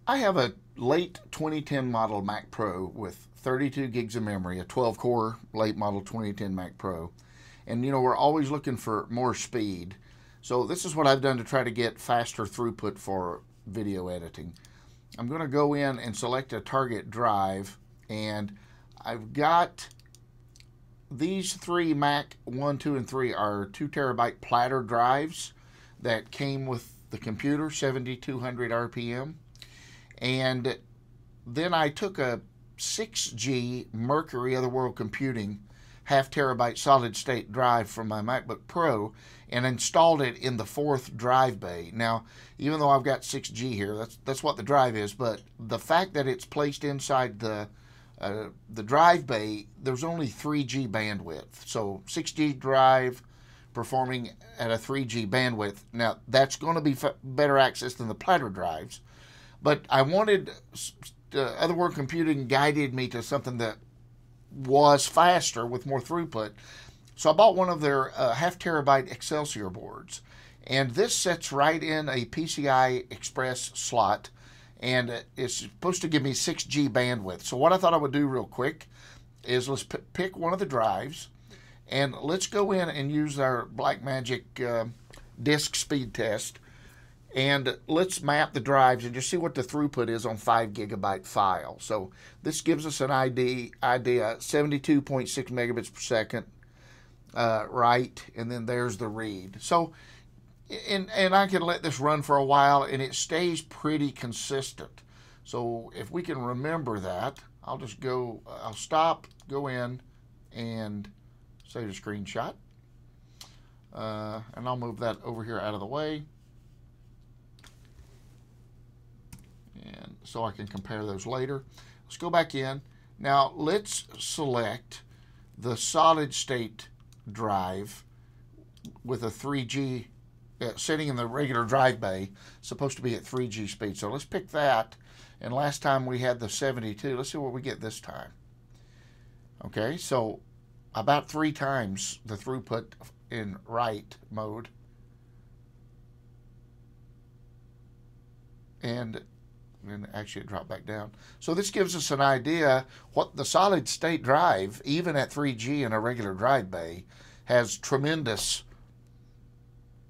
I have a late 2010 model Mac Pro with 32 gigs of memory, a 12-core late model 2010 Mac Pro. And you know, we're always looking for more speed. So this is what I've done to try to get faster throughput for video editing. I'm going to go in and select a target drive, and I've got these three Mac 1, 2, and 3 are 2 terabyte Platter drives that came with the computer, 7200 RPM. And then I took a 6G Mercury Otherworld Computing half terabyte solid state drive from my MacBook Pro and installed it in the 4th drive bay. Now, even though I've got 6G here, that's what the drive is, but the fact that it's placed inside the drive bay, there's only 3G bandwidth. So 6G drive performing at a 3G bandwidth. Now, that's going to be better access than the Platter drives. But I wanted, Otherworld Computing guided me to something that was faster with more throughput. So I bought one of their half terabyte Excelsior boards. And this sets right in a PCI Express slot. And it's supposed to give me 6G bandwidth. So what I thought I would do real quick is let's pick one of the drives. And let's go in and use our Blackmagic disk speed test. And let's map the drives and just see what the throughput is on 5 gigabyte file. So this gives us an idea 72.6 megabits per second, right? And then there's the read. So, and I can let this run for a while and it stays pretty consistent. So if we can remember that, I'll just go, I'll stop, go in and save a screenshot. And I'll move that over here out of the way. And so I can compare those later. Let's go back in. Now let's select the solid state drive with a 3G sitting in the regular drive bay, supposed to be at 3G speed. So let's pick that. And last time we had the 72. Let's see what we get this time. Okay, so about 3 times the throughput in write mode. And actually it dropped back down. So this gives us an idea what the solid state drive, even at 3G in a regular drive bay, has tremendous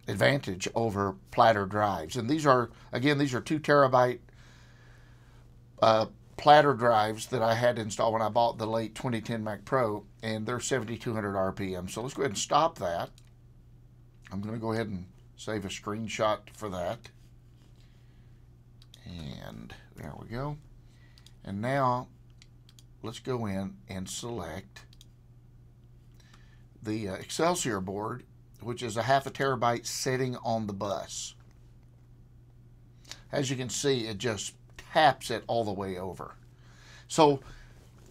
advantage over Platter drives. And these are, again, these are 2 terabyte Platter drives that I had installed when I bought the late 2010 Mac Pro, and they're 7200 RPM. So let's go ahead and stop that. I'm going to go ahead and save a screenshot for that. And there we go. And now let's go in and select the Excelsior board, which is a half a terabyte sitting on the bus. As you can see, it just taps it all the way over. So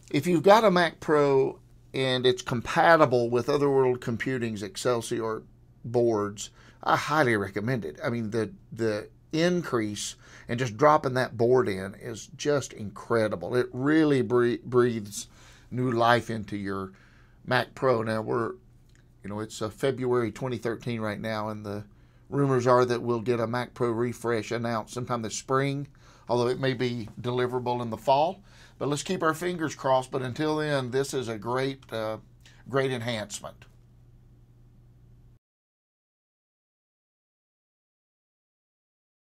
if you've got a Mac Pro and it's compatible with Otherworld Computing's Excelsior boards, I highly recommend it. I mean, the increase and just dropping that board in is just incredible. It really breathes new life into your Mac Pro. Now it's February 2013 right now, and the rumors are that we'll get a Mac Pro refresh announced sometime this spring, although it may be deliverable in the fall. But let's keep our fingers crossed. But until then, this is a great enhancement.